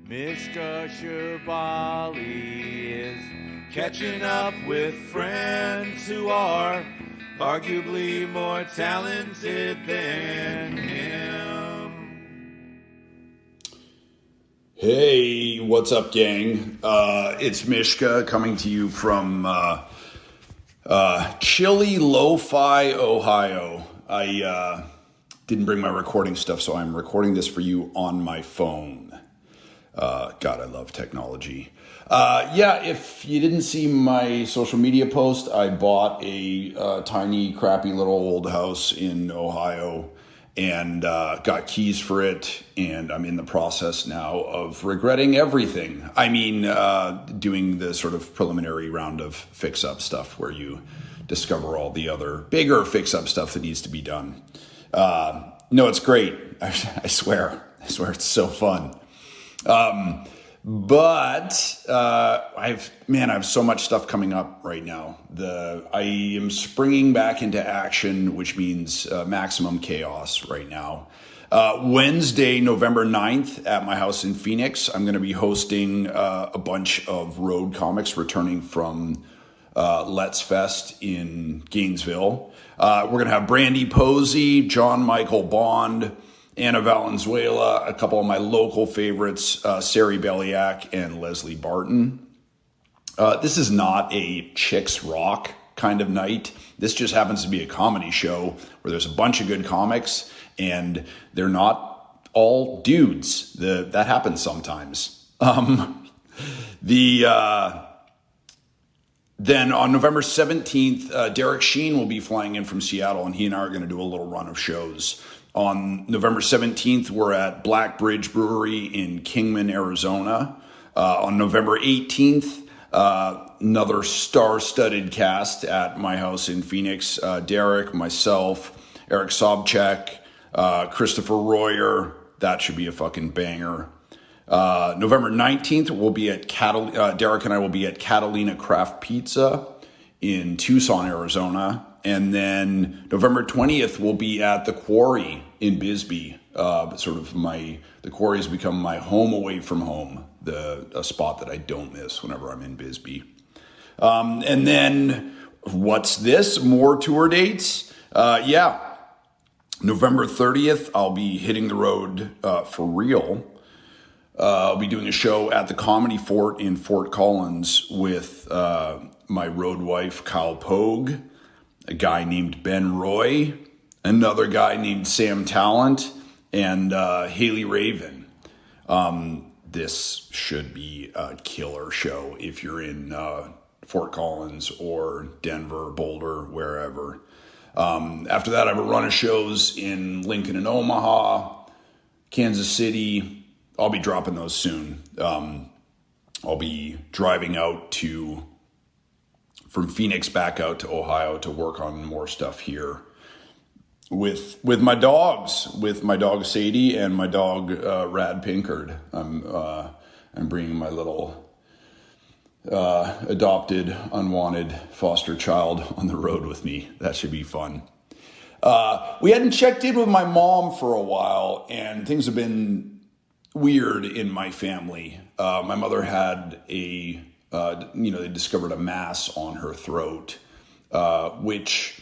Mishka Shabali is catching up with friends who are arguably more talented than him. Hey, what's up, gang? It's Mishka coming to you from chilly Lo-Fi, Ohio. I didn't bring my recording stuff, so I'm recording this for you on my phone. God, I love technology. If you didn't see my social media post, I bought a tiny, crappy little old house in Ohio and got keys for it, and I'm in the process now of regretting everything. I mean, doing the sort of preliminary round of fix-up stuff where you discover all the other bigger fix-up stuff that needs to be done. No, it's great. I swear it's so fun. But I have so much stuff coming up right now. I am springing back into action, which means maximum chaos right now. Wednesday, November 9th at my house in Phoenix, I'm going to be hosting a bunch of road comics returning from Let's Fest in Gainesville. We're going to have Brandy Posey, John Michael Bond, Anna Valenzuela, a couple of my local favorites, Sari Beliak and Leslie Barton. This is not a chicks rock kind of night. This just happens to be a comedy show where there's a bunch of good comics and they're not all dudes. That happens sometimes. Then on November 17th, Derek Sheen will be flying in from Seattle, and he and I are going to do a little run of shows. On November 17th, we're at Black Bridge Brewery in Kingman, Arizona. On November 18th, another star-studded cast at my house in Phoenix. Derek, myself, Eric Sobchak, Christopher Royer. That should be a fucking banger. November 19th, we'll be at Derek and I will be at Catalina Craft Pizza in Tucson, Arizona. And then November 20th, we'll be at the Quarry in Bisbee. The Quarry has become my home away from home, a spot that I don't miss whenever I'm in Bisbee. And then what's this? More tour dates? November 30th, I'll be hitting the road for real. I'll be doing a show at the Comedy Fort in Fort Collins with my road wife, Kyle Pogue, a guy named Ben Roy, another guy named Sam Talent, and Haley Raven. This should be a killer show if you're in Fort Collins or Denver, Boulder, wherever. After that, I have a run of shows in Lincoln and Omaha, Kansas City. I'll be dropping those soon. I'll be driving out from Phoenix back out to Ohio to work on more stuff here with my dogs, with my dog Sadie and my dog Rad Pinkard. I'm bringing my little adopted, unwanted foster child on the road with me. That should be fun. We hadn't checked in with my mom for a while, and things have been weird in my family. My mother had they discovered a mass on her throat, which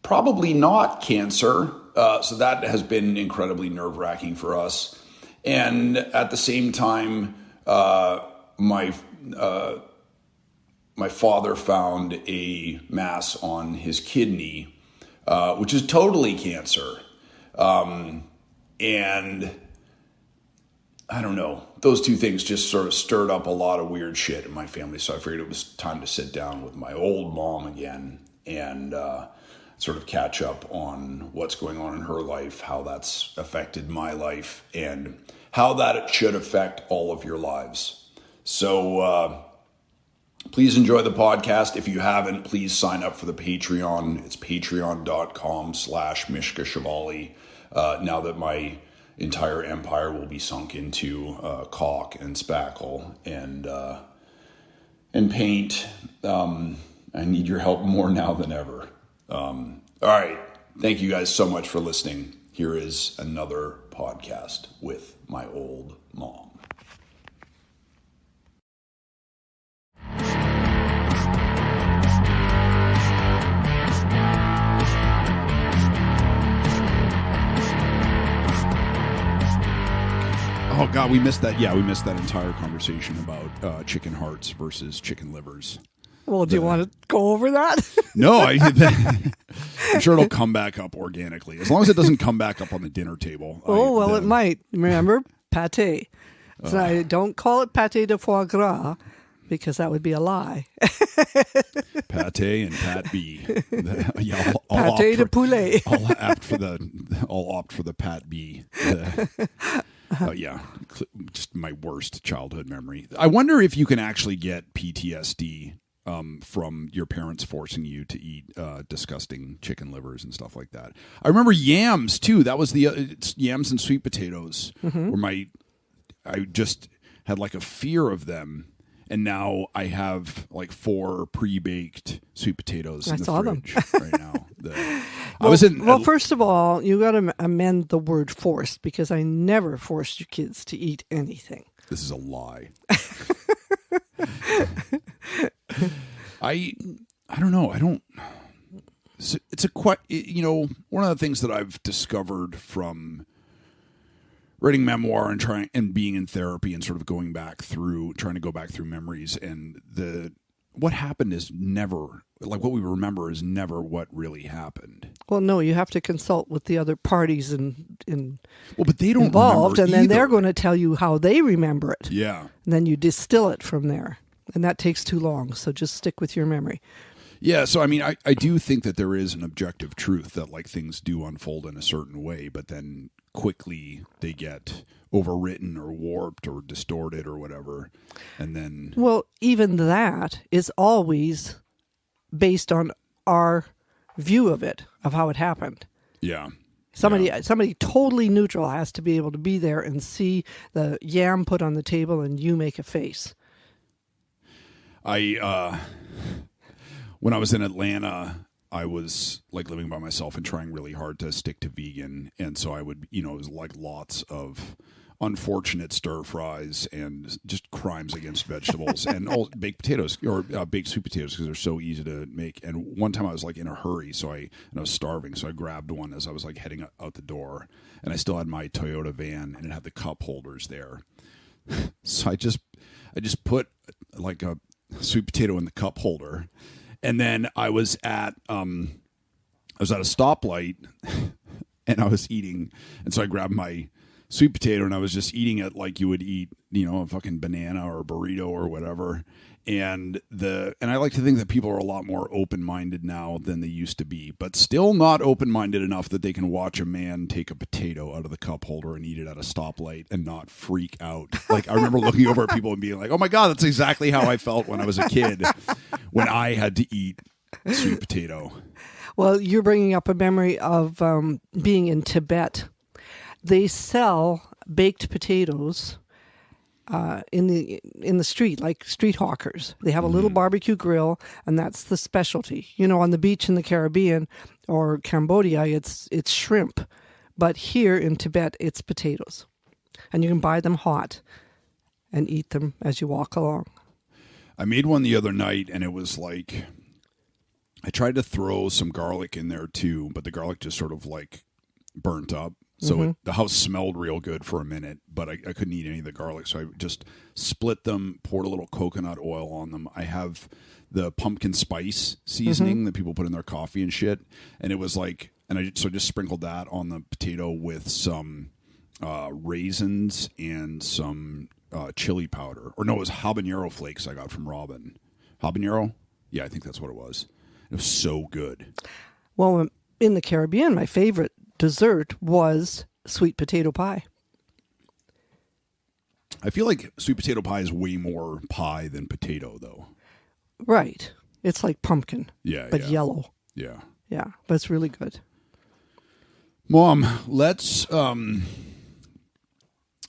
probably not cancer. So that has been incredibly nerve-wracking for us. And at the same time, my father found a mass on his kidney, which is totally cancer. And I don't know. Those two things just sort of stirred up a lot of weird shit in my family. So I figured it was time to sit down with my old mom again and sort of catch up on what's going on in her life, how that's affected my life, and how that it should affect all of your lives. So please enjoy the podcast. If you haven't, please sign up for the Patreon. It's patreon.com/Mishka Shabali. Now that my entire empire will be sunk into caulk and spackle and paint. I need your help more now than ever. All right. Thank you guys so much for listening. Here is another podcast with my old mom. Oh God, we missed that. Yeah, we missed that entire conversation about chicken hearts versus chicken livers. Well, do you want to go over that? No, I'm sure it'll come back up organically, as long as it doesn't come back up on the dinner table. It might. Remember, pâté. So I don't call it pâté de foie gras because that would be a lie. Pâté and Pat B. Pâté de poulet. I'll opt for the Pat B. Just my worst childhood memory. I wonder if you can actually get PTSD from your parents forcing you to eat disgusting chicken livers and stuff like that. I remember yams too. That was the yams and sweet potatoes. Where I just had like a fear of them, and now I have like 4 pre-baked sweet potatoes in the fridge right now. First of all, you got to amend the word forced, because I never forced your kids to eat anything. This is a lie. I don't know. It's one of the things that I've discovered from writing memoir and being in therapy and sort of trying to go back through memories, and what happened is never, like, what we remember is never what really happened. Well, no, you have to consult with the other parties but they don't involved, and then either. they're going to tell you how they remember it. Yeah. And then you distill it from there. And that takes too long, so just stick with your memory. Yeah, so I mean, I do think that there is an objective truth that, like, things do unfold in a certain way, but then quickly they get overwritten or warped or distorted or whatever, and then... Well, even that is always based on our view of it, of how it happened. Yeah. Somebody totally neutral has to be able to be there and see the yam put on the table and you make a face. When I was in Atlanta, I was like living by myself and trying really hard to stick to vegan. And so I would, it was like lots of unfortunate stir fries and just crimes against vegetables and all baked potatoes or baked sweet potatoes because they're so easy to make. And one time I was like in a hurry, and I was starving. So I grabbed one as I was like heading out the door, and I still had my Toyota van and it had the cup holders there. So I just put like a sweet potato in the cup holder, and then I was at a stoplight and I was eating, and so I grabbed my sweet potato and I was just eating it like you would eat, a fucking banana or a burrito or whatever. And I like to think that people are a lot more open-minded now than they used to be, but still not open-minded enough that they can watch a man take a potato out of the cup holder and eat it at a stoplight and not freak out. Like, I remember looking over at people and being like, oh my God, that's exactly how I felt when I was a kid, when I had to eat sweet potato. Well, you're bringing up a memory of being in Tibet. They sell baked potatoes in the street, like street hawkers. They have a little barbecue grill, and that's the specialty. On the beach in the Caribbean or Cambodia, it's shrimp, but here in Tibet, it's potatoes, and you can buy them hot and eat them as you walk along. I made one the other night, and it was like, I tried to throw some garlic in there too, but the garlic just sort of like burnt up. So the house smelled real good for a minute, but I couldn't eat any of the garlic. So I just split them, poured a little coconut oil on them. I have the pumpkin spice seasoning that people put in their coffee and shit. And it was like, so I just sprinkled that on the potato with some raisins and some chili powder. Or no, it was habanero flakes I got from Robin. Habanero? Yeah, I think that's what it was. It was so good. Well, in the Caribbean, my favorite dessert was sweet potato pie. I feel like sweet potato pie is way more pie than potato, though. Right. It's like pumpkin, but yellow. Yeah. Yeah, but it's really good. Mom, let's... I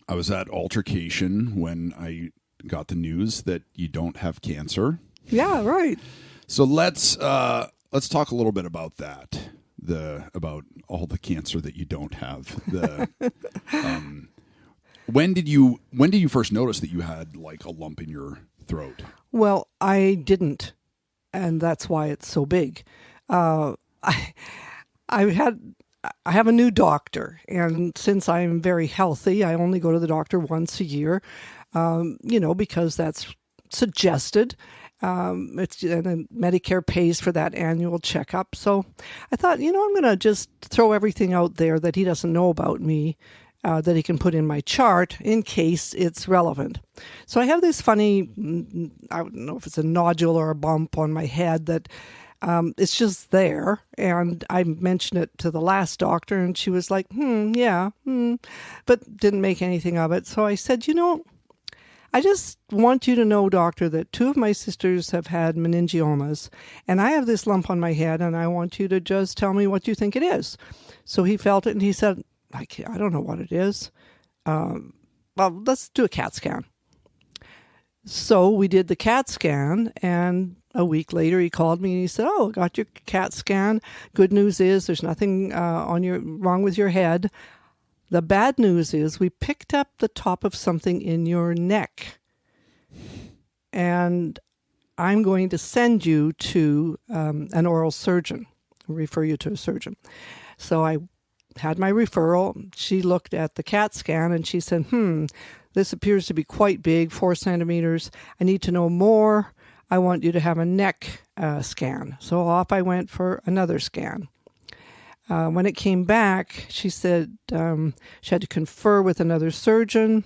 was at Altercation when I got the news that you don't have cancer. Yeah, right. So let's talk a little bit about that. About all the cancer that you don't have. When did you first notice that you had like a lump in your throat? Well, I didn't, and that's why it's so big. I had I have a new doctor, and since I'm very healthy, I only go to the doctor once a year, because that's suggested. And then Medicare pays for that annual checkup. So I thought, I'm going to just throw everything out there that he doesn't know about me, that he can put in my chart in case it's relevant. So I have this funny, I don't know if it's a nodule or a bump on my head that it's just there. And I mentioned it to the last doctor, and she was like, but didn't make anything of it. So I said, I just want you to know, doctor, that 2 of my sisters have had meningiomas, and I have this lump on my head, and I want you to just tell me what you think it is. So he felt it, and he said, I don't know what it is. Well, let's do a CAT scan. So we did the CAT scan, and a week later he called me and he said, I got your CAT scan. Good news is there's nothing wrong with your head. The bad news is we picked up the top of something in your neck, and I'm going to send you to an oral surgeon, refer you to a surgeon. So I had my referral. She looked at the CAT scan and she said, this appears to be quite big, 4 centimeters. I need to know more. I want you to have a neck scan. So off I went for another scan. When it came back, she said she had to confer with another surgeon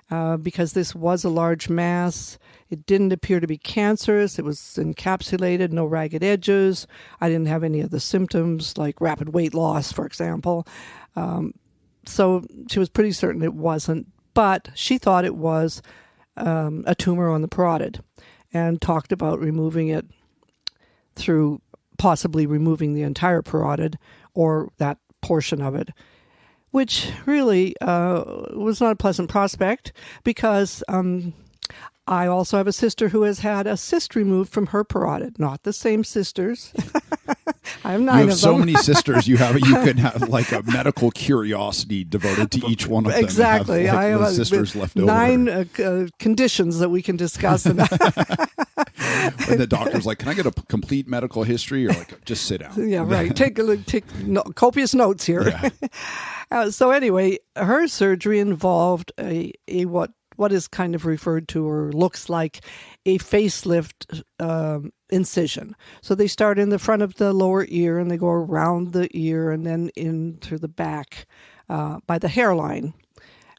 because this was a large mass. It didn't appear to be cancerous. It was encapsulated, no ragged edges. I didn't have any of the symptoms like rapid weight loss, for example. So she was pretty certain it wasn't, but she thought it was a tumor on the parotid and talked about removing it through possibly removing the entire parotid or that portion of it, which really was not a pleasant prospect because I also have a sister who has had a cyst removed from her parotid. Not the same sisters. I have 9 of them. You have so many sisters. You could have like a medical curiosity devoted to each one of them. Exactly. I have sisters left 9 over. Conditions that we can discuss. And the doctor's like, "Can I get a complete medical history?" Or like, "Just sit down." Yeah, right. Take copious notes here. Yeah. So anyway, her surgery involved a what is kind of referred to or looks like a facelift incision. So they start in the front of the lower ear and they go around the ear and then in through the back by the hairline.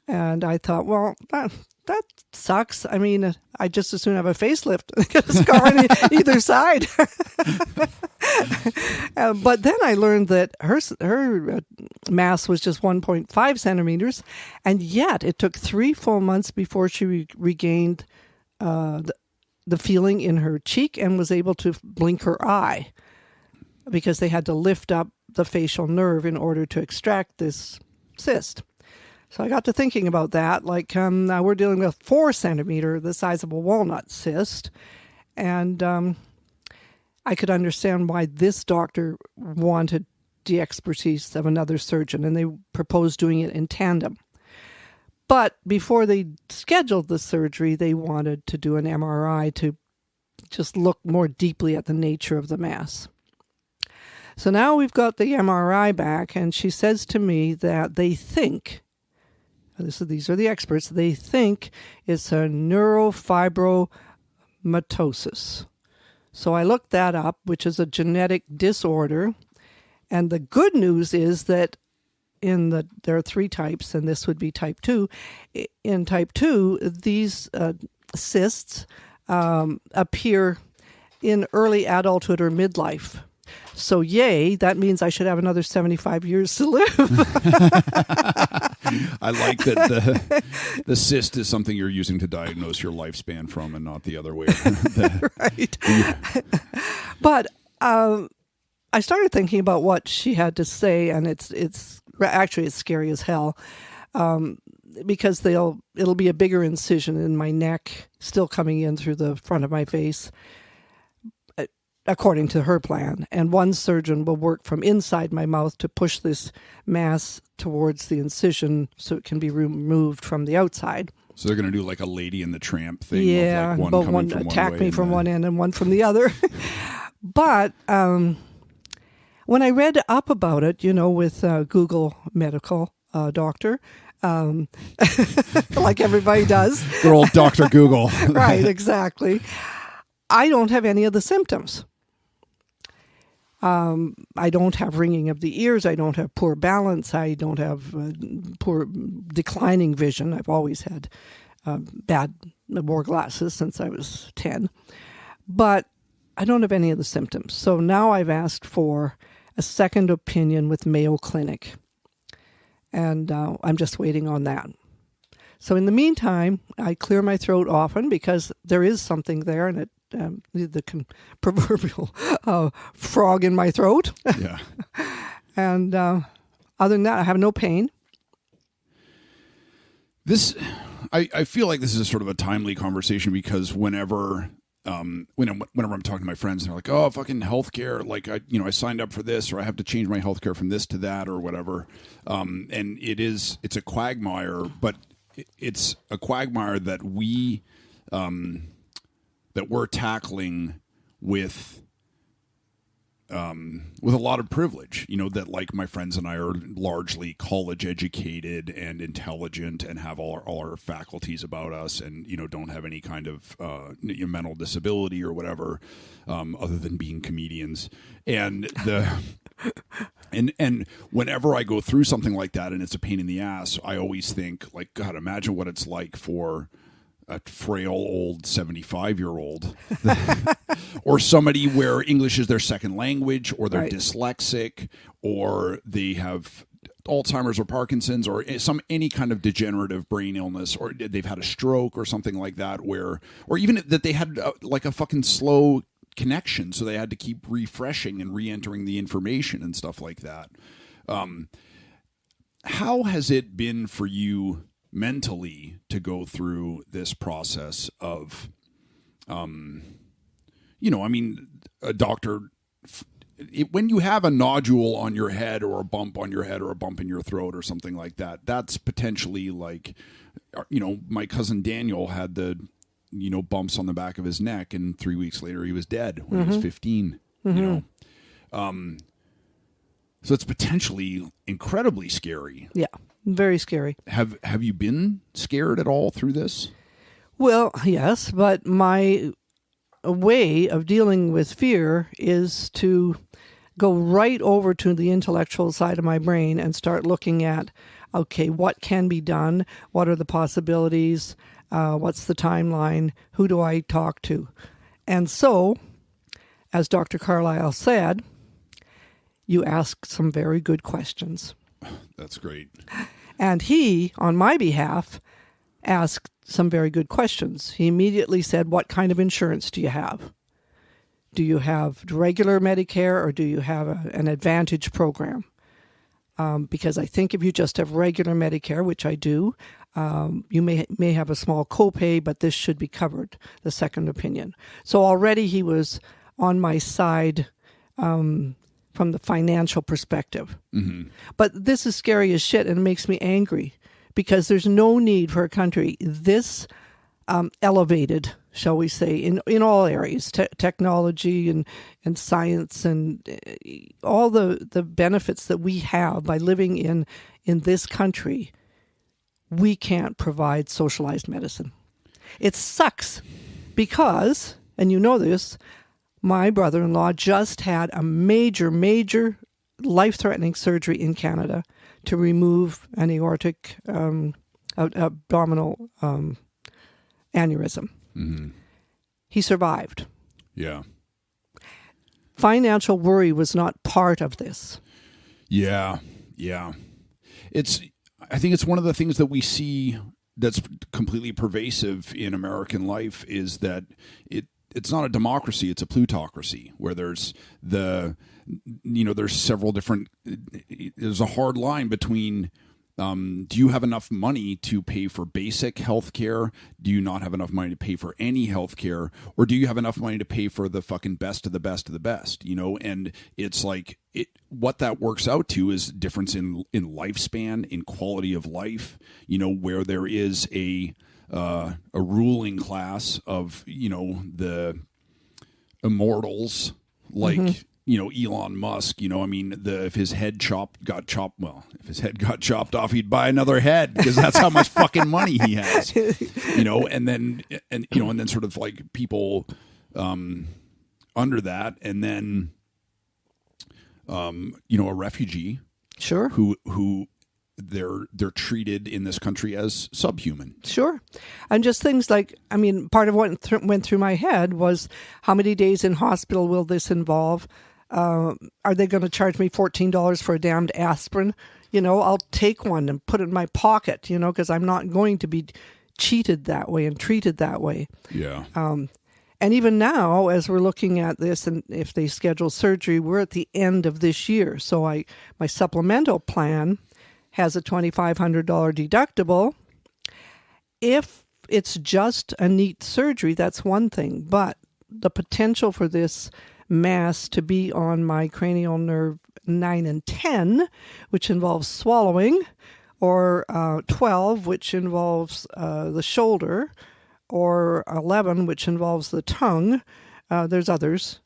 And I thought, well, that sucks. I mean, I just as soon have a facelift and get a scar on either side. But then I learned that her mass was just 1.5 centimeters, and yet it took 3 full months before she regained the feeling in her cheek and was able to blink her eye because they had to lift up the facial nerve in order to extract this cyst. So I got to thinking about that. Like now we're dealing with 4 centimeter, the size of a walnut cyst. And I could understand why this doctor wanted the expertise of another surgeon, and they proposed doing it in tandem. But before they scheduled the surgery, they wanted to do an MRI to just look more deeply at the nature of the mass. So now we've got the MRI back, and she says to me that they think, these are the experts, they think it's a neurofibromatosis. So I looked that up, which is a genetic disorder. And the good news is that there are 3 types, and this would be type 2. In type 2, these cysts appear in early adulthood or midlife. So yay, that means I should have another 75 years to live. I like that the cyst is something you're using to diagnose your lifespan from and not the other way. Right. But I started thinking about what she had to say, and it's scary as hell because it'll be a bigger incision in my neck, still coming in through the front of my face, according to her plan. And one surgeon will work from inside my mouth to push this mass towards the incision so it can be removed from the outside. So they're going to do like a Lady and the Tramp thing. Yeah, of like but one attack me from one end and one from the other. But when I read up about it, with Google Medical Doctor, like everybody does. Good old Dr. Google. Right, exactly. I don't have any of the symptoms. I don't have ringing of the ears. I don't have poor balance. I don't have poor declining vision. I've always had wore glasses since I was 10. But I don't have any of the symptoms. So now I've asked for a second opinion with Mayo Clinic. And I'm just waiting on that. So in the meantime, I clear my throat often because there is something there, and it the proverbial frog in my throat. Yeah. And other than that, I have no pain. I feel like this is sort of a timely conversation because whenever I'm talking to my friends and they're like, oh, fucking healthcare, like I signed up for this, or I have to change my healthcare from this to that or whatever. And it's a quagmire, but it's a quagmire that we're tackling with a lot of privilege, that like my friends and I are largely college educated and intelligent and have all our faculties about us and, don't have any kind of mental disability or whatever, other than being comedians. And and whenever I go through something like that and it's a pain in the ass, I always think like, God, imagine what it's like for a frail old 75-year-old or somebody where English is their second language, or they're dyslexic, or they have Alzheimer's or Parkinson's or any kind of degenerative brain illness, or they've had a stroke or something like that, or even that they had like a fucking slow connection, so they had to keep refreshing and re-entering the information and stuff like that. How has it been for you mentally to go through this process of, a doctor, when you have a nodule on your head or a bump on your head or a bump in your throat or something like that, that's potentially like, my cousin Daniel had the, bumps on the back of his neck, and 3 weeks later he was dead when he was 15, So it's potentially incredibly scary. Yeah. Very scary. Have you been scared at all through this? Well, yes, but my way of dealing with fear is to go right over to the intellectual side of my brain and start looking at, okay, what can be done? What are the possibilities? What's the timeline? Who do I talk to? And so, as Dr. Carlisle said, you ask some very good questions. That's great. And he, on my behalf, asked some very good questions. He immediately said, what kind of insurance do you have? Do you have regular Medicare, or do you have an Advantage program? Because I think if you just have regular Medicare, which I do, you may have a small copay, but this should be covered, the second opinion. So already he was on my side from the financial perspective. Mm-hmm. But this is scary as shit, and it makes me angry because there's no need for a country this elevated, shall we say, in all areas, technology and science and all the benefits that we have by living in this country. We can't provide socialized medicine. It sucks because, and you know this, my brother-in-law just had a major life-threatening surgery in Canada to remove an aortic abdominal aneurysm. Mm-hmm. He survived. Yeah. Financial worry was not part of this. Yeah. I think it's one of the things that we see that's completely pervasive in American life is that it's not a democracy, it's a plutocracy, where there's there's several different, there's a hard line between, do you have enough money to pay for basic health care? Do you not have enough money to pay for any health care? Or do you have enough money to pay for the fucking best of the best of the best? And it's like, what that works out to is difference in lifespan, in quality of life, where there is a ruling class of, the immortals, like, Elon Musk, I mean, if his head got chopped off, he'd buy another head because that's how much fucking money he has, and then sort of like people under that, and then a refugee, sure, who they're treated in this country as subhuman. Sure. And just things like, I mean, part of what went through my head was, how many days in hospital will this involve? Are they going to charge me $14 for a damned aspirin? I'll take one and put it in my pocket, because I'm not going to be cheated that way and treated that way. Yeah. And even now, as we're looking at this, and if they schedule surgery, we're at the end of this year. So my supplemental plan has a $2,500 deductible. If it's just a neat surgery, that's one thing. But the potential for this mass to be on my cranial nerve 9 and 10, which involves swallowing, or 12, which involves the shoulder, or 11, which involves the tongue. There's others,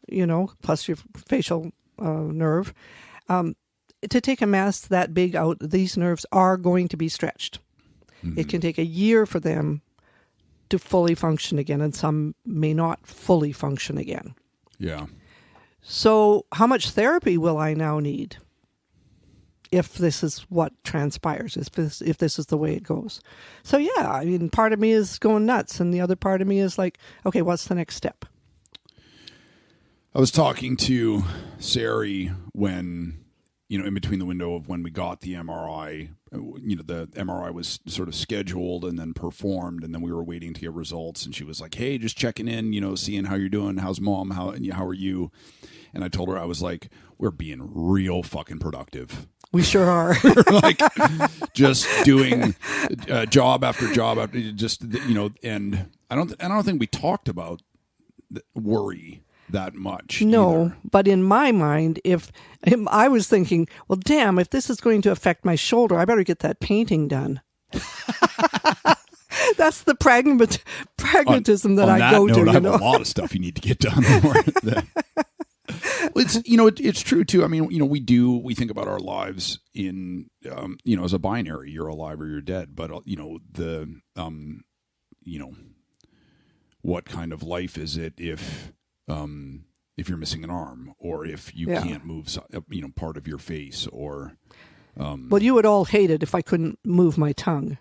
plus your facial nerve. To take a mass that big out, these nerves are going to be stretched. Mm-hmm. It can take a year for them to fully function again, and some may not fully function again. Yeah. So how much therapy will I now need if this is what transpires, if this is the way it goes? So yeah, I mean, part of me is going nuts, and the other part of me is like, okay, what's the next step? I was talking to Sari when, in between the window of when we got the MRI, the MRI was sort of scheduled and then performed, and then we were waiting to get results. And she was like, "Hey, just checking in, seeing how you're doing. How's mom? How are you?" And I told her, I was like, "We're being real fucking productive. We sure are." Like, just doing job after job after and I don't think we talked about worry that much. No, either. But in my mind, if I was thinking, well, damn, if this is going to affect my shoulder, I better get that painting done. That's the pragmatism that I go to. I have a lot of stuff you need to get done. It's true too. I mean, we think about our lives in, as a binary. You're alive or you're dead. But what kind of life is it if you're missing an arm, or if you can't move, part of your face, or. Well, you would all hate it if I couldn't move my tongue.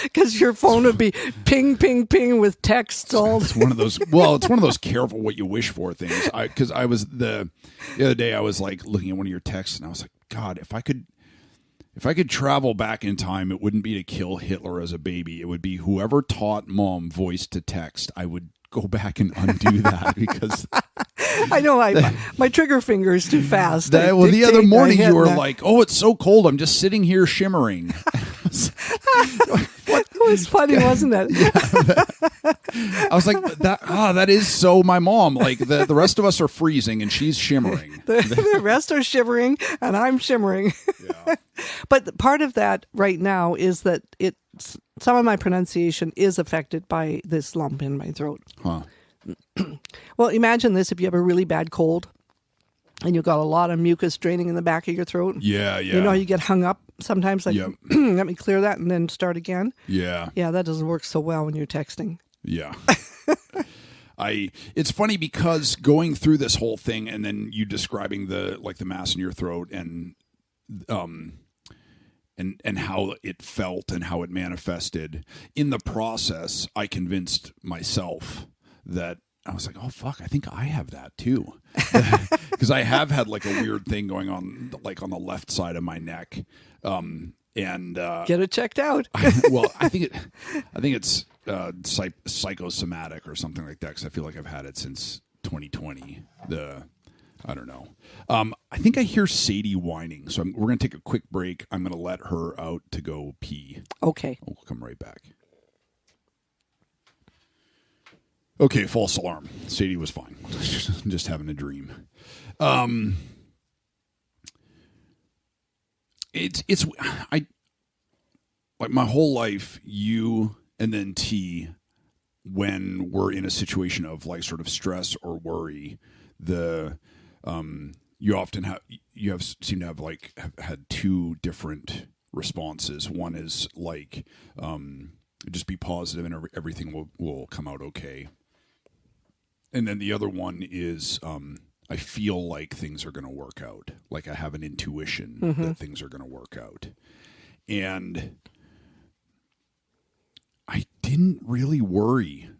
Because your phone would be ping, ping, ping with texts all. It's one of those. Well, it's one of those careful what you wish for things. Because I was the other day, I was like looking at one of your texts, and I was like, God, if I could travel back in time, it wouldn't be to kill Hitler as a baby. It would be whoever taught mom voice to text. I would go back and undo that because I know my trigger finger is too fast. The other morning you were like, "Oh, it's so cold. I'm just sitting here shimmering." It was funny, wasn't it? Yeah. I was like, that is so my mom. Like the rest of us are freezing and she's shimmering. The rest are shivering and I'm shimmering. Yeah. But part of that right now is that some of my pronunciation is affected by this lump in my throat. Huh. Well, imagine this: if you have a really bad cold and you've got a lot of mucus draining in the back of your throat. Yeah. You get hung up sometimes, like, yep. Let me clear that and then start again. Yeah. Yeah, that doesn't work so well when you're texting. Yeah. It's funny because going through this whole thing and then you describing the mass in your throat and how it felt and how it manifested. In the process, I convinced myself that I was like, oh, fuck, I think I have that too. Because I have had like a weird thing going on, like on the left side of my neck. Get it checked out. Well, I think it's psychosomatic or something like that, because I feel like I've had it since 2020. I don't know. I think I hear Sadie whining, so we're going to take a quick break. I'm going to let her out to go pee. Okay. We'll come right back. Okay, false alarm. Sadie was fine. Just having a dream. It's like my whole life, you and then T, when we're in a situation of like sort of stress or worry, you often seem to have had two different responses. One is like, just be positive and everything will come out okay. And then the other one is, I feel like things are going to work out. Like I have an intuition that things are going to work out. And I didn't really worry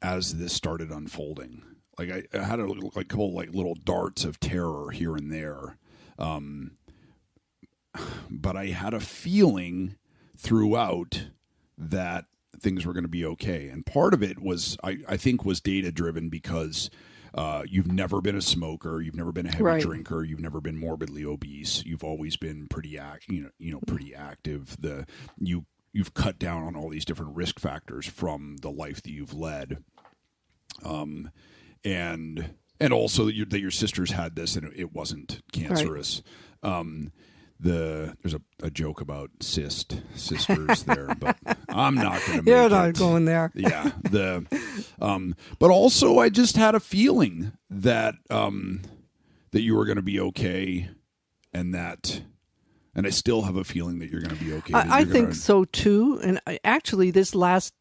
as this started unfolding. Like I had a couple like little darts of terror here and there. But I had a feeling throughout that things were going to be okay. And part of it was, I think, was data driven because you've never been a smoker, you've never been a heavy drinker, you've never been morbidly obese, you've always been pretty pretty active. You've cut down on all these different risk factors from the life that you've led, and also that your sisters had this and it wasn't cancerous. There's a joke about sisters there, but I'm not going to make You're not going there. Yeah. But also I just had a feeling that you were going to be okay, and I still have a feeling that you're going to be okay. I think so too. And actually this last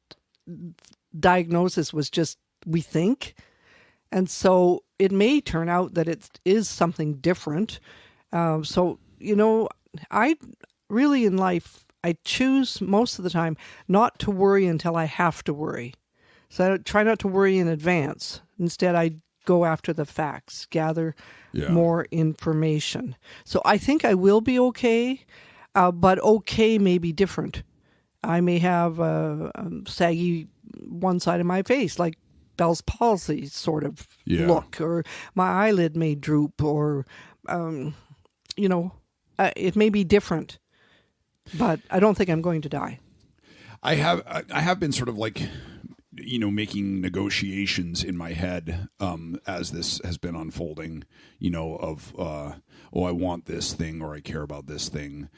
diagnosis was just, we think. And so it may turn out that it is something different. So, I really in life, I choose most of the time not to worry until I have to worry. So I try not to worry in advance. Instead, I go after the facts, gather more information. So I think I will be okay, but okay may be different. I may have a saggy one side of my face, like Bell's palsy sort of look, or my eyelid may droop, or, it may be different, but I don't think I'm going to die. I have been sort of like, making negotiations in my head as this has been unfolding, I want this thing, or I care about this thing.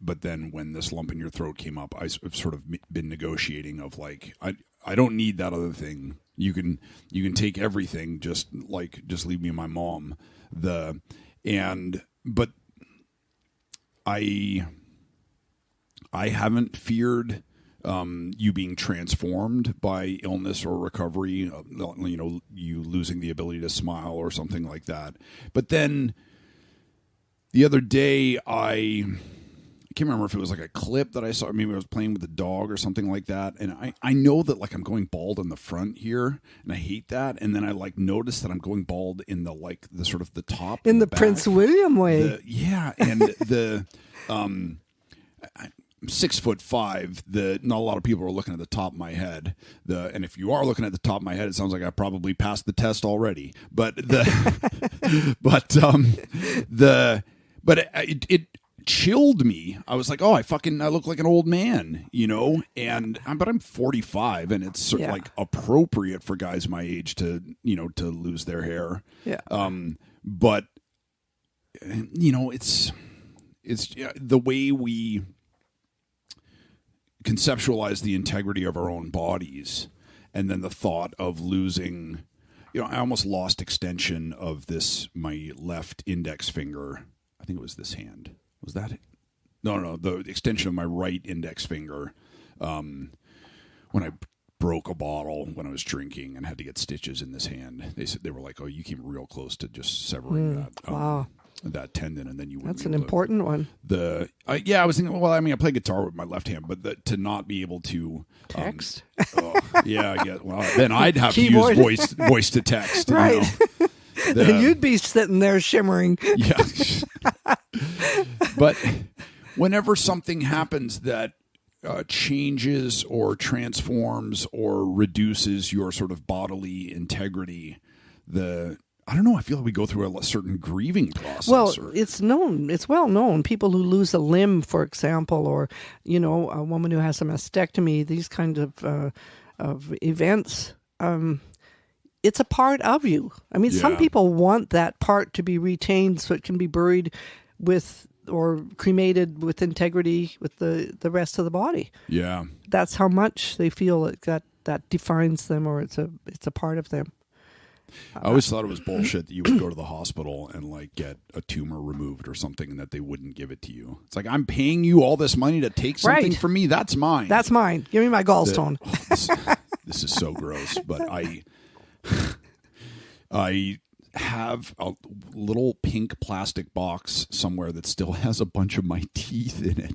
But then when this lump in your throat came up, I've sort of been negotiating of like, I don't need that other thing. You can take everything, just leave me and my mom. But I haven't feared you being transformed by illness or recovery, you losing the ability to smile or something like that. But then the other day, I can't remember if it was like a clip that I saw. Maybe I was playing with the dog or something like that. And I know that like I'm going bald in the front here, and I hate that. And then I like notice that I'm going bald in the sort of the top. In the back. Prince William way. And I'm 6'5". Not a lot of people are looking at the top of my head. And if you are looking at the top of my head, it sounds like I probably passed the test already. But it chilled me. I was like, oh, I look like an old man, but I'm 45, and it's sort of like appropriate for guys my age to lose their hair. Yeah. But it's the way we conceptualize the integrity of our own bodies, and then the thought of losing, I almost lost extension of my left index finger. I think it was this hand. Was that it? No, the extension of my right index finger when I broke a bottle when I was drinking and had to get stitches in this hand. They were like, oh, you came real close to just severing that tendon, and then you wouldn't. That's an important one. I was thinking, well, I mean, I play guitar with my left hand, but to not be able to text. I guess. Well, then I'd have to use voice to text, right? You'd be sitting there shimmering. Yeah. But whenever something happens that changes or transforms or reduces your sort of bodily integrity, I don't know, I feel like we go through a certain grieving process. Well, it's known. It's well known. People who lose a limb, for example, or, a woman who has a mastectomy, these kinds of events, it's a part of you. I mean, some people want that part to be retained so it can be buried with or cremated with integrity with the rest of the body. Yeah. That's how much they feel that defines them, or it's a part of them. I always thought it was bullshit that you would go to the hospital and like get a tumor removed or something and that they wouldn't give it to you. It's like, I'm paying you all this money to take something from me. That's mine. That's mine. Give me my gallstone. This is so gross, but I have a little pink plastic box somewhere that still has a bunch of my teeth in it.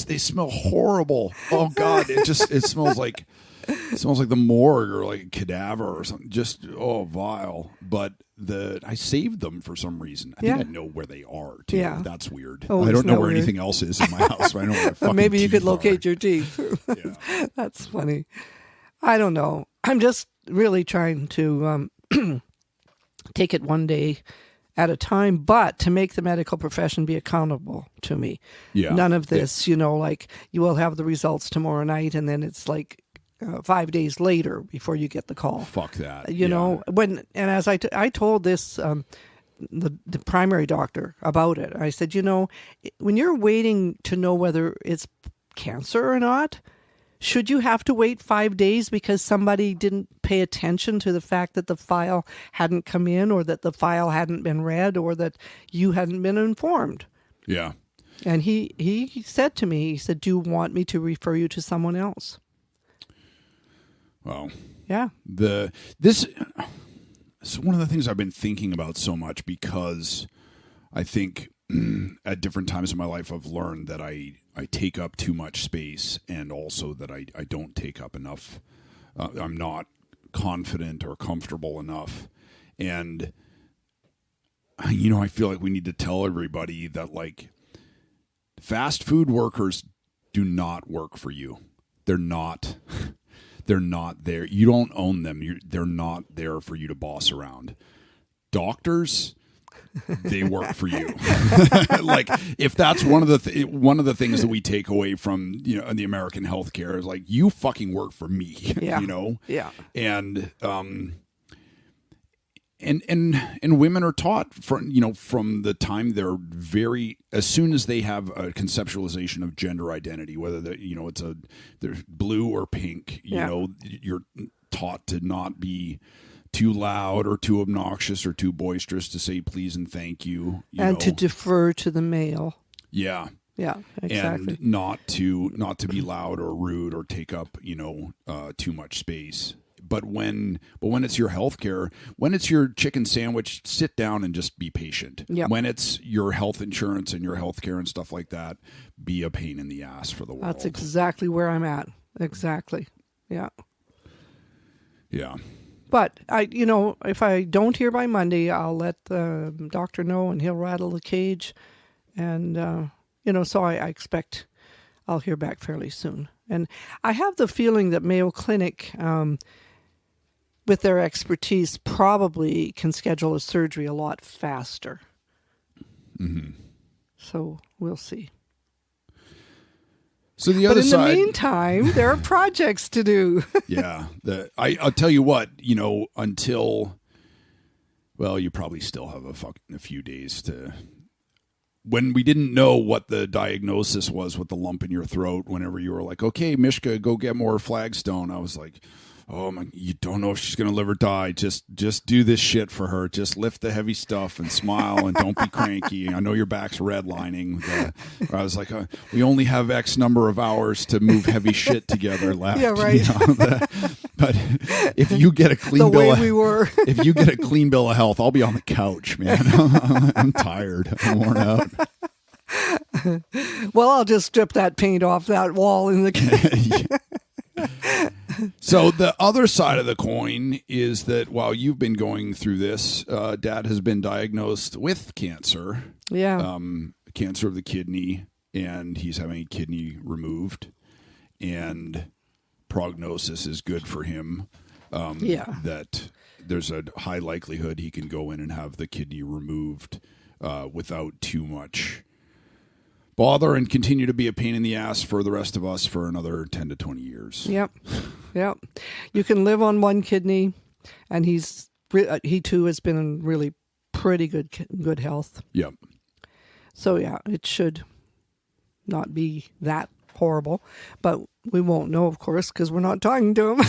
They smell horrible. Oh God, it smells like the morgue or like a cadaver or something. Just vile. But I saved them for some reason. I think I know where they are too. Yeah. That's weird. I don't know where anything else is in my house. But I know where my fucking maybe you could teeth locate are. your teeth. Yeah. That's funny. I don't know. I'm just really trying to take it one day at a time, but to make the medical profession be accountable to me. Yeah. None of this, like you will have the results tomorrow night and then it's like 5 days later before you get the call. Fuck that. You know, as I told this, the primary doctor about it, I said, when you're waiting to know whether it's cancer or not, should you have to wait 5 days because somebody didn't pay attention to the fact that the file hadn't come in or that the file hadn't been read or that you hadn't been informed? Yeah. And he said to me, he said, do you want me to refer you to someone else? Well, yeah. This is one of the things I've been thinking about so much because I think at different times in my life I've learned that I take up too much space and also that I don't take up enough. I'm not confident or comfortable enough. And, I feel like we need to tell everybody that like fast food workers do not work for you. They're not there. You don't own them. They're not there for you to boss around. Doctors, they work for you. Like if that's one of the things that we take away from the American healthcare is like you fucking work for me. Yeah. Yeah. And and women are taught from the time they're as soon as they have a conceptualization of gender identity, whether they're blue or pink, you're taught to not be too loud or too obnoxious or too boisterous, to say please and thank you, and to defer to the male. Yeah. Yeah, exactly. And not to be loud or rude or take up, too much space. But when it's your healthcare, when it's your chicken sandwich, sit down and just be patient. Yep. When it's your health insurance and your healthcare and stuff like that, be a pain in the ass for the world. That's exactly where I'm at. Exactly. Yeah. Yeah. But if I don't hear by Monday, I'll let the doctor know and he'll rattle the cage. And, so I expect I'll hear back fairly soon. And I have the feeling that Mayo Clinic, with their expertise, probably can schedule a surgery a lot faster. Mm-hmm. So we'll see. So the other side, in the meantime, there are projects to do. Yeah. I'll tell you what, until, well, you probably still have a few days to, when we didn't know what the diagnosis was with the lump in your throat, whenever you were like, okay, Mishka, go get more Flagstone. I was like, oh my, you don't know if she's going to live or die. Just do this shit for her. Just lift the heavy stuff and smile and don't be cranky. I know your back's redlining. I was like, we only have X number of hours to move heavy shit together left. Yeah, right. But if you get a clean if you get a clean bill of health, I'll be on the couch, man. I'm tired. I'm worn out. Well, I'll just strip that paint off that wall in the cage. So the other side of the coin is that while you've been going through this, Dad has been diagnosed with cancer. Yeah. Cancer of the kidney, and he's having a kidney removed, and prognosis is good for him. That there's a high likelihood he can go in and have the kidney removed without too much bother and continue to be a pain in the ass for the rest of us for another 10 to 20 years. Yep. You can live on one kidney, and he too has been in really pretty good health. Yep. So yeah, it should not be that horrible, but we won't know, of course, because we're not talking to him.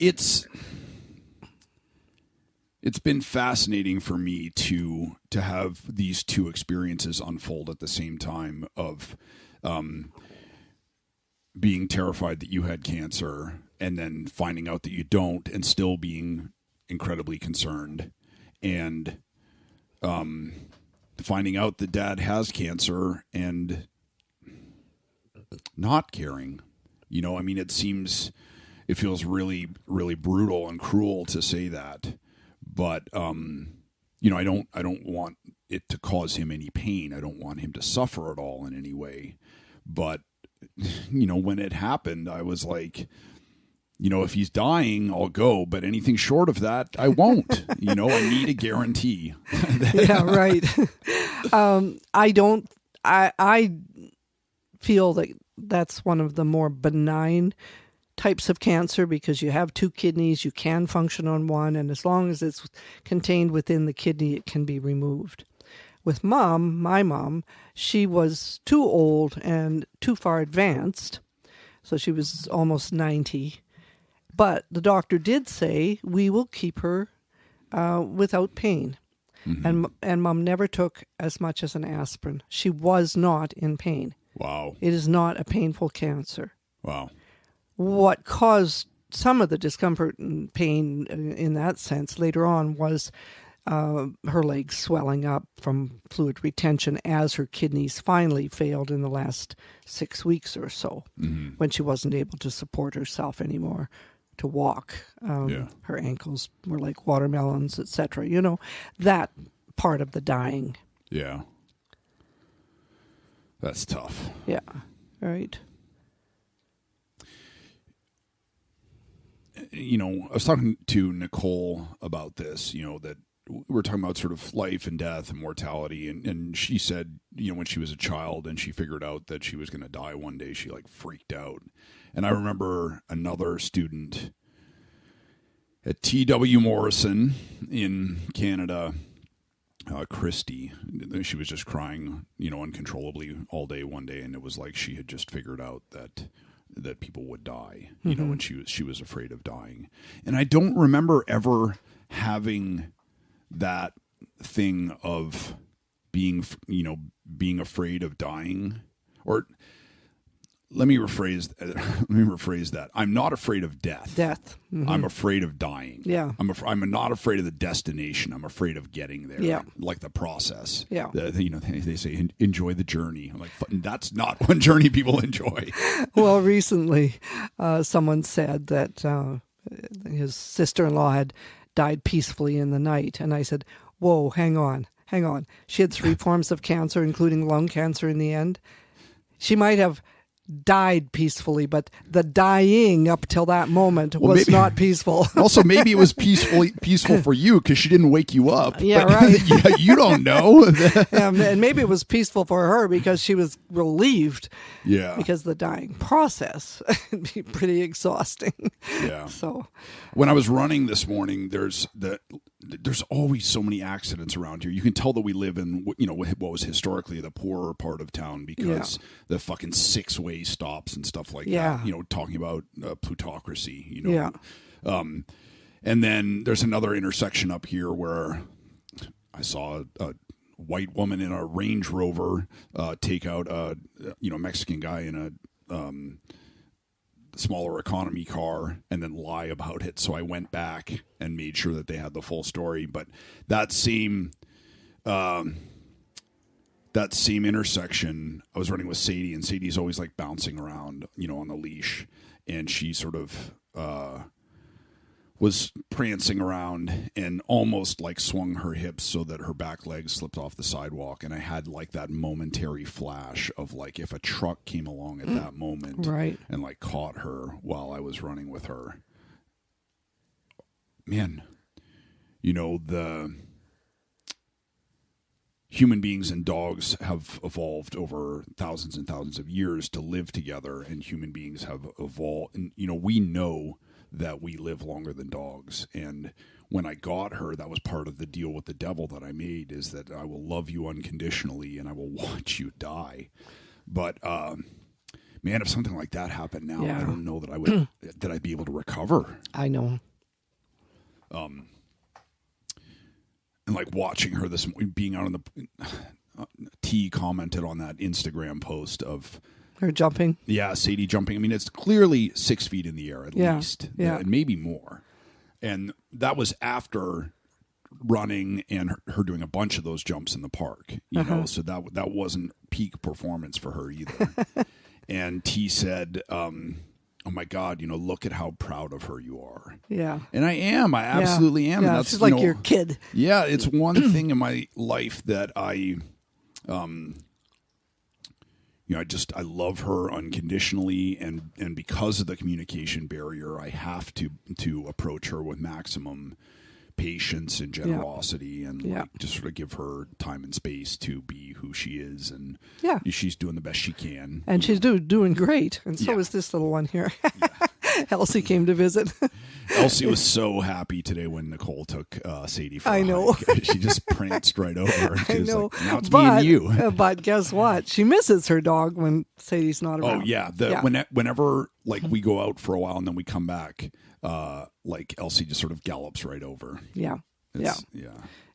it's been fascinating for me to have these two experiences unfold at the same time of being terrified that you had cancer and then finding out that you don't and still being incredibly concerned, and finding out that Dad has cancer and not caring. You know, I mean, it feels really, really brutal and cruel to say that, but you know, I don't want it to cause him any pain. I don't want him to suffer at all in any way. But you know, when it happened, I was like, you know, if he's dying, I'll go, but anything short of that, I won't. You know, I need a guarantee. Yeah, right. I feel that that's one of the more benign types of cancer, because you have two kidneys, you can function on one, and as long as it's contained within the kidney, it can be removed. With my mom, she was too old and too far advanced, so she was almost 90. But the doctor did say, we will keep her without pain. Mm-hmm. And Mom never took as much as an aspirin. She was not in pain. Wow. It is not a painful cancer. Wow. What caused some of the discomfort and pain in that sense later on was her legs swelling up from fluid retention as her kidneys finally failed in the last 6 weeks or so, when she wasn't able to support herself anymore to walk. Her ankles were like watermelons, etc. You know, that part of the dying. Yeah. That's tough. Yeah. Right. You know, I was talking to Nicole about this, you know, that we were talking about sort of life and death and mortality. And she said, you know, when she was a child and she figured out that she was going to die one day, she like freaked out. And I remember another student at T.W. Morrison in Canada, Christy, she was just crying, you know, uncontrollably all day one day. And it was like she had just figured out that people would die, you know, and she was afraid of dying. And I don't remember ever having that thing of being afraid of dying. Or let me rephrase that. I'm not afraid of death. Mm-hmm. I'm afraid of dying. Yeah. I'm not afraid of the destination. I'm afraid of getting there. Yeah. Like the process. Yeah. You know, they say enjoy the journey. I'm like, that's not one journey people enjoy. Well, recently, someone said that his sister-in-law had died peacefully in the night, and I said, "Whoa, hang on. She had 3 forms of cancer, including lung cancer. In the end, she might have died peacefully, but the dying up till that moment was not peaceful." Also, maybe it was peaceful for you because she didn't wake you up. Yeah, right. Yeah, you don't know. And maybe it was peaceful for her because she was relieved. Yeah. Because the dying process would be pretty exhausting. Yeah. So, when I was running this morning, there's always so many accidents around here. You can tell that we live in, you know, what was historically the poorer part of town because the fucking 6-way stops and stuff like that. You know, talking about plutocracy. You know. Yeah. And then there's another intersection up here where I saw a white woman in a Range Rover take out a Mexican guy in a smaller economy car and then lie about it. So I went back and made sure that they had the full story. But that same intersection, I was running with Sadie, and Sadie's always like bouncing around, you know, on the leash, and she sort of was prancing around and almost like swung her hips so that her back legs slipped off the sidewalk. And I had like that momentary flash of like if a truck came along at that moment and like caught her while I was running with her. Man, you know, the human beings and dogs have evolved over thousands and thousands of years to live together, and human beings have evolved. And, you know, we know that we live longer than dogs. And when I got her, that was part of the deal with the devil that I made, is that I will love you unconditionally and I will watch you die. But man, if something like that happened now, Yeah. I don't know that I would, that I'd be able to recover. I know. And like watching her being out on the, T commented on that Instagram post of, Her jumping. yeah, Sadie jumping. I mean, it's clearly 6 feet in the air at least, and maybe more. And that was after running and her doing a bunch of those jumps in the park, you know, so that wasn't peak performance for her either. And T said, oh my God, you know, look at how proud of her you are. Yeah. And I am. I absolutely am. Yeah, And that's she's like you know, your kid. Yeah, it's one thing in my life that I I love her unconditionally, and because of the communication barrier, I have to approach her with maximum patience and generosity, and like, just sort of give her time and space to be who she is, and she's doing the best she can, and she's doing great, and so is this little one here. Elsie came to visit. Elsie was so happy today when Nicole took Sadie for I a know. hike. She just pranced right over. She was know. like, now it's me and you. But guess what? She misses her dog when Sadie's not around. Oh yeah, whenever like we go out for a while and then we come back, like Elsie just sort of gallops right over. Yeah. Yeah.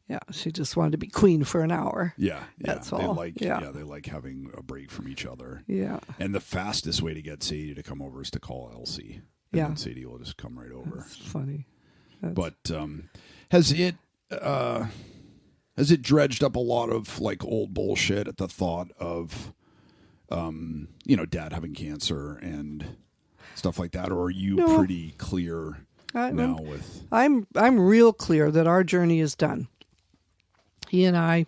Yeah, she just wanted to be queen for an hour. Yeah, That's they all. they like having a break from each other. Yeah. And the fastest way to get Sadie to come over is to call Elsie. And then Sadie will just come right over. That's funny. But has it dredged up a lot of like old bullshit at the thought of Dad having cancer and stuff like that, or are you pretty clear now with? I'm real clear that our journey is done. He and I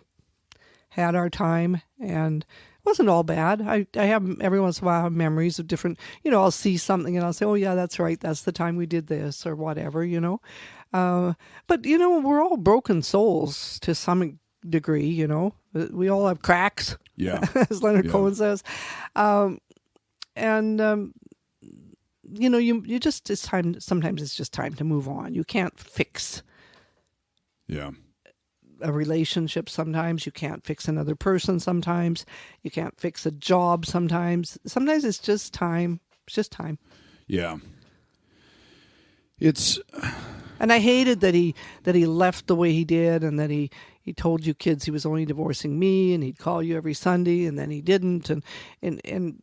had our time, and it wasn't all bad. I have every once in a while I have memories of different, I'll see something and I'll say, oh yeah, that's right. That's the time we did this or whatever, But, we're all broken souls to some degree, We all have cracks, as Leonard Cohen says. You just, it's time, sometimes it's just time to move on. You can't fix a relationship sometimes. You can't fix another person sometimes. You can't fix a job sometimes. Sometimes it's just time. It's just time. Yeah. And I hated that he left the way he did, and that he told you kids he was only divorcing me, and he'd call you every Sunday, and then he didn't, and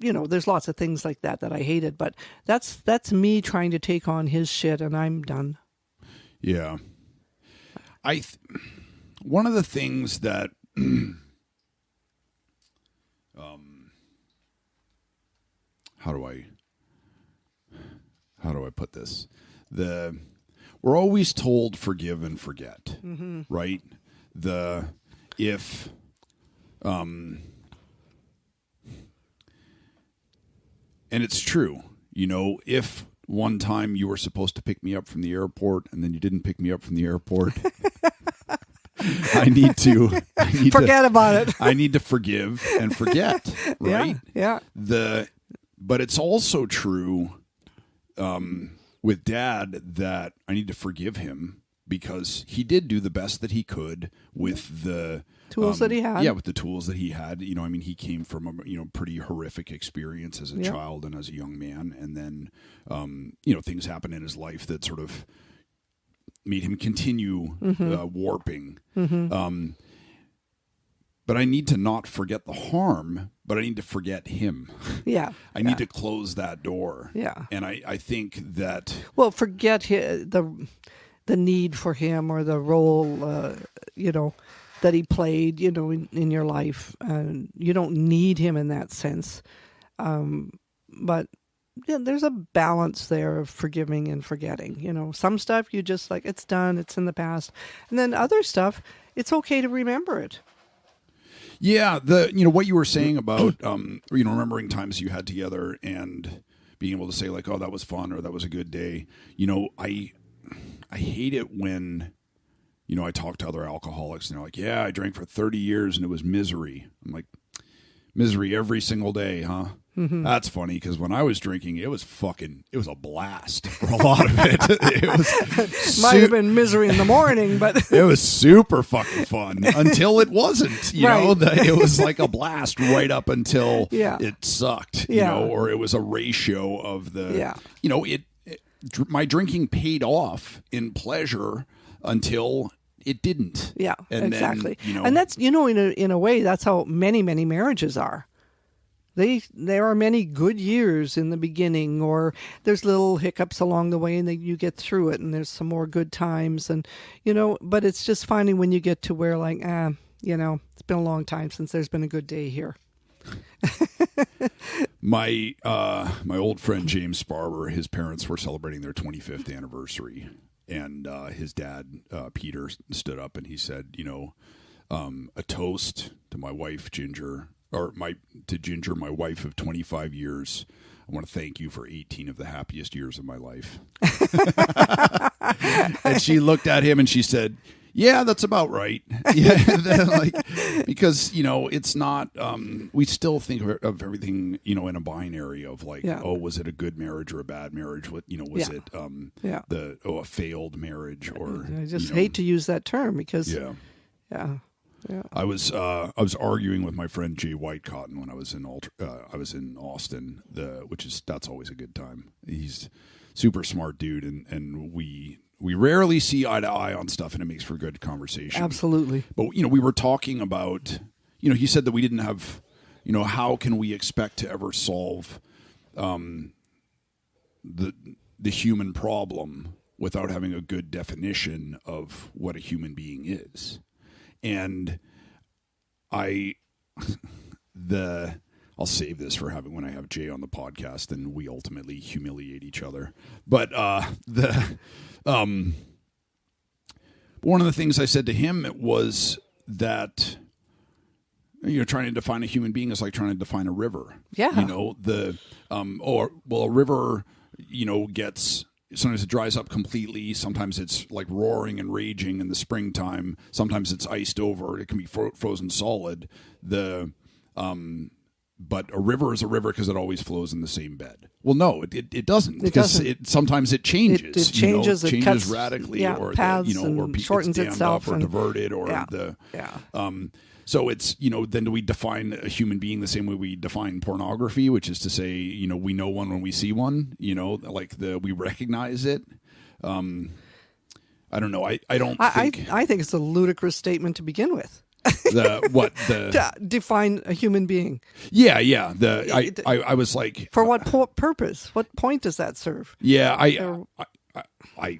there's lots of things like that I hated, but that's me trying to take on his shit, and I'm done. Yeah. One of the things that how do I put this? We're always told forgive and forget, right? And it's true, if one time you were supposed to pick me up from the airport and then you didn't pick me up from the airport, I need to forget about it. I need to forgive and forget, right? Yeah. But it's also true with Dad that I need to forgive him because he did do the best that he could with the tools that he had. Yeah, with the tools that he had. He came from a pretty horrific experience as a child and as a young man, and then things happened in his life that sort of made him continue warping. But I need to not forget the harm, but I need to forget him. Yeah. I need to close that door. Yeah. And I think that... Well, forget the need for him or the role, that he played, in your life. And you don't need him in that sense. But there's a balance there of forgiving and forgetting. Some stuff you just like, it's done, it's in the past. And then other stuff, it's okay to remember it. Yeah, what you were saying about remembering times you had together and being able to say like, oh, that was fun or that was a good day. I hate it when I talk to other alcoholics and they're like, yeah, I drank for 30 years and it was misery. I'm like, Misery every single day, huh? Mm-hmm. That's funny because when I was drinking, it was a blast for a lot of it. It was might have been misery in the morning, but it was super fucking fun until it wasn't. You know, it was like a blast right up until it sucked. You know, or it was a ratio of the. You know, my drinking paid off in pleasure until it didn't. Yeah, and exactly. Then, you know, and that's in a way that's how many marriages are. There are many good years in the beginning, or there's little hiccups along the way, and then you get through it, and there's some more good times, and but it's just finding when you get to where like, it's been a long time since there's been a good day here. My old friend James Barber, his parents were celebrating their 25th anniversary, and his dad Peter stood up and he said, a toast to my wife Ginger. To Ginger, my wife of 25 years. I want to thank you for 18 of the happiest years of my life. And she looked at him and she said, yeah, that's about right. Yeah, because, it's not, we still think of everything, in a binary of like, was it a good marriage or a bad marriage? What, was it a failed marriage or. I just hate to use that term because. Yeah. Yeah. I was arguing with my friend Jay Whitecotton when I was in Austin, that's always a good time. He's super smart dude, and we rarely see eye to eye on stuff, and it makes for good conversation. Absolutely. But we were talking about, he said that we didn't have, how can we expect to ever solve the human problem without having a good definition of what a human being is. And I'll save this for when I have Jay on the podcast and we ultimately humiliate each other. But one of the things I said to him was that trying to define a human being is like trying to define a river. Yeah. A river, gets. Sometimes it dries up completely. Sometimes it's like roaring and raging in the springtime. Sometimes it's iced over. It can be frozen solid. But a river is a river because it always flows in the same bed. Well, no, it doesn't because sometimes it changes. It changes. It changes cuts, radically, or paths or shortens it's dammed itself up or diverted, or So it's, then do we define a human being the same way we define pornography, which is to say, we know one when we see one, we recognize it. I don't know. I think it's a ludicrous statement to begin with. To define a human being. Yeah. I was like, for what purpose? What point does that serve? Yeah. I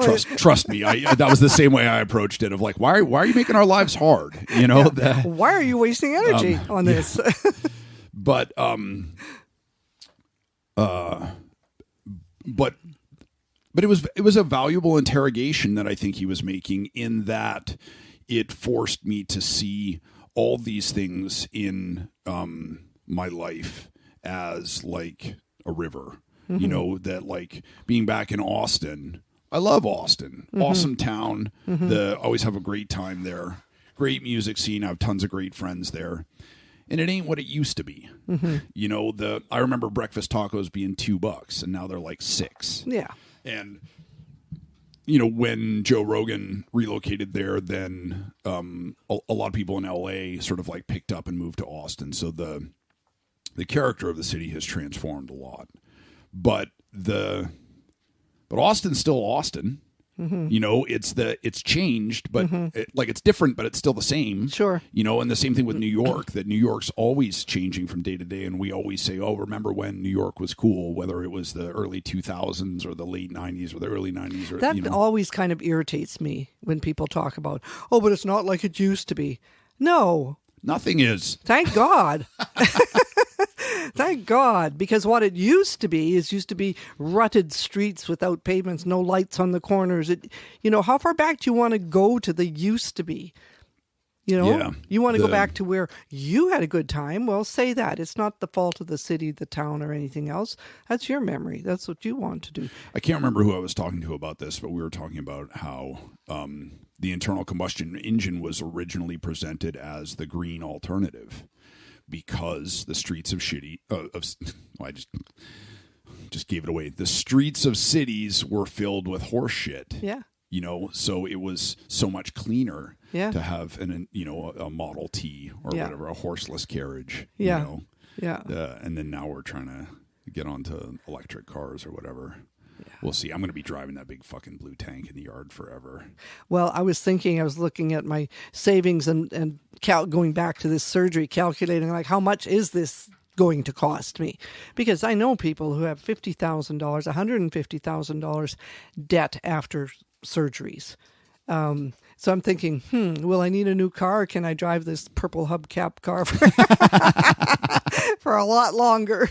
trust me. That was the same way I approached it. Of like, why are you making our lives hard? Why are you wasting energy on this? But it was a valuable interrogation that I think he was making, in that it forced me to see all these things in my life as like a river. Mm-hmm. That like being back in Austin. I love Austin. Mm-hmm. Awesome town. Mm-hmm. Always have a great time there. Great music scene. I have tons of great friends there. And it ain't what it used to be. Mm-hmm. I remember breakfast tacos being $2 and now they're like $6. Yeah. And when Joe Rogan relocated there, then a lot of people in LA sort of like picked up and moved to Austin. So the character of the city has transformed a lot. But Austin's still Austin. Mm-hmm. It's changed, but it's different, but it's still the same. Sure. And the same thing with New York, that New York's always changing from day to day. And we always say, oh, remember when New York was cool, whether it was the early 2000s or the late 90s or the early 90s. Or, that always kind of irritates me when people talk about, oh, but it's not like it used to be. No. Nothing is. Thank God. Thank God, because what it used to be rutted streets without pavements, no lights on the corners. How far back do you want to go to the used to be? You want to go back to where you had a good time. Well, say that. It's not the fault of the city, the town, or anything else. That's your memory. That's what you want to do. I can't remember who I was talking to about this, but we were talking about how the internal combustion engine was originally presented as the green alternative. because the streets of I just gave it away. The streets of cities were filled with horse shit. Yeah. So it was so much cleaner Yeah. to have a Model T or Yeah. whatever, a horseless carriage. Yeah. Yeah. And then now we're trying to get onto electric cars or whatever. We'll see. I'm going to be driving that big fucking blue tank in the yard forever. Well, I was looking at my savings and going back to this surgery, calculating like how much is this going to cost me? Because I know people who have $50,000, $150,000 debt after surgeries. So I'm thinking, will I need a new car? Or can I drive this purple hubcap car for a lot longer?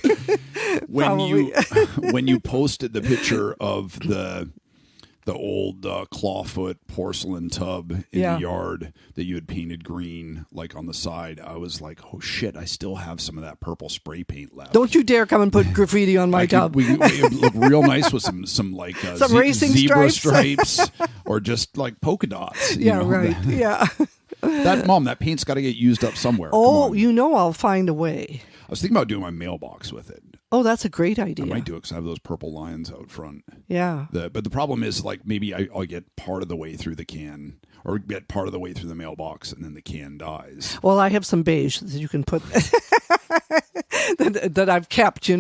When you posted the picture of the old clawfoot porcelain tub in the yard that you had painted green, like on the side, I was like, oh shit, I still have some of that purple spray paint left. Don't you dare come and put graffiti on my tub. It look real nice with some like some racing zebra stripes or just like polka dots. Right. Yeah. That paint's got to get used up somewhere. Oh, I'll find a way. I was thinking about doing my mailbox with it. Oh, that's a great idea. I might do it because I have those purple lines out front. Yeah. But the problem is, like, maybe I'll get part of the way through the can or get part of the way through the mailbox and then the can dies. Well, I have some beige that you can put that I've kept,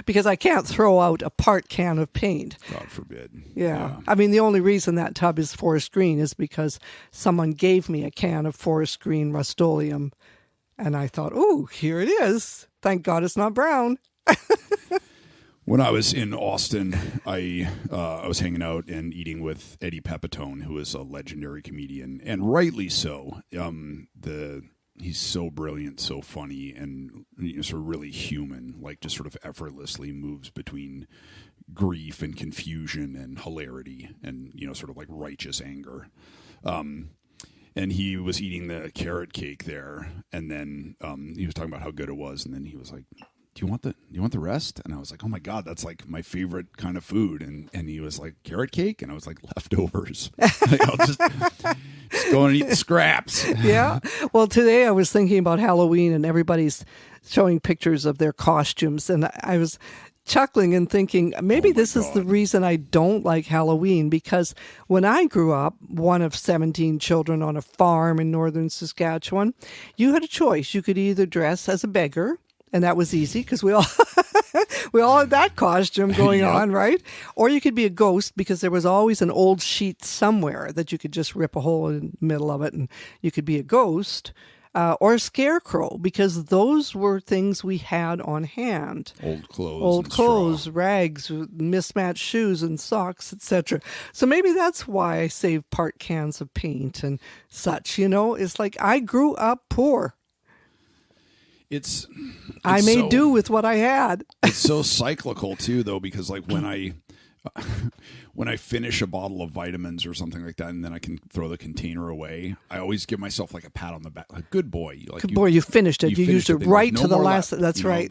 because I can't throw out a part can of paint. God forbid. Yeah. I mean, the only reason that tub is forest green is because someone gave me a can of forest green Rust-Oleum. And I thought, oh, here it is. Thank God it's not brown. When I was in Austin, I was hanging out and eating with Eddie Pepitone, who is a legendary comedian, and rightly so. He's so brilliant, so funny, and sort of really human. Like just sort of effortlessly moves between grief and confusion and hilarity, and sort of like righteous anger. And he was eating the carrot cake there, and then he was talking about how good it was, and then he was like, do you want the rest? And I was like, oh my God, that's like my favorite kind of food. And he was like, carrot cake? And I was like, leftovers. I'll just go and eat the scraps. Yeah. Well, today I was thinking about Halloween and everybody's showing pictures of their costumes. And I was chuckling and thinking, maybe this is the reason I don't like Halloween, because when I grew up, one of 17 children on a farm in northern Saskatchewan, you had a choice. You could either dress as a beggar, and that was easy because we all had that costume going on, right? Or you could be a ghost because there was always an old sheet somewhere that you could just rip a hole in the middle of it and you could be a ghost. Or a scarecrow, because those were things we had on hand. Old clothes, rags, mismatched shoes and socks, etc. So maybe that's why I save part cans of paint and such. It's like I grew up poor. I made do with what I had. It's so cyclical too, though, because like when I finish a bottle of vitamins or something like that, and then I can throw the container away, I always give myself like a pat on the back, like good boy, like good boy, you finished it. You used it right to the last. That's right.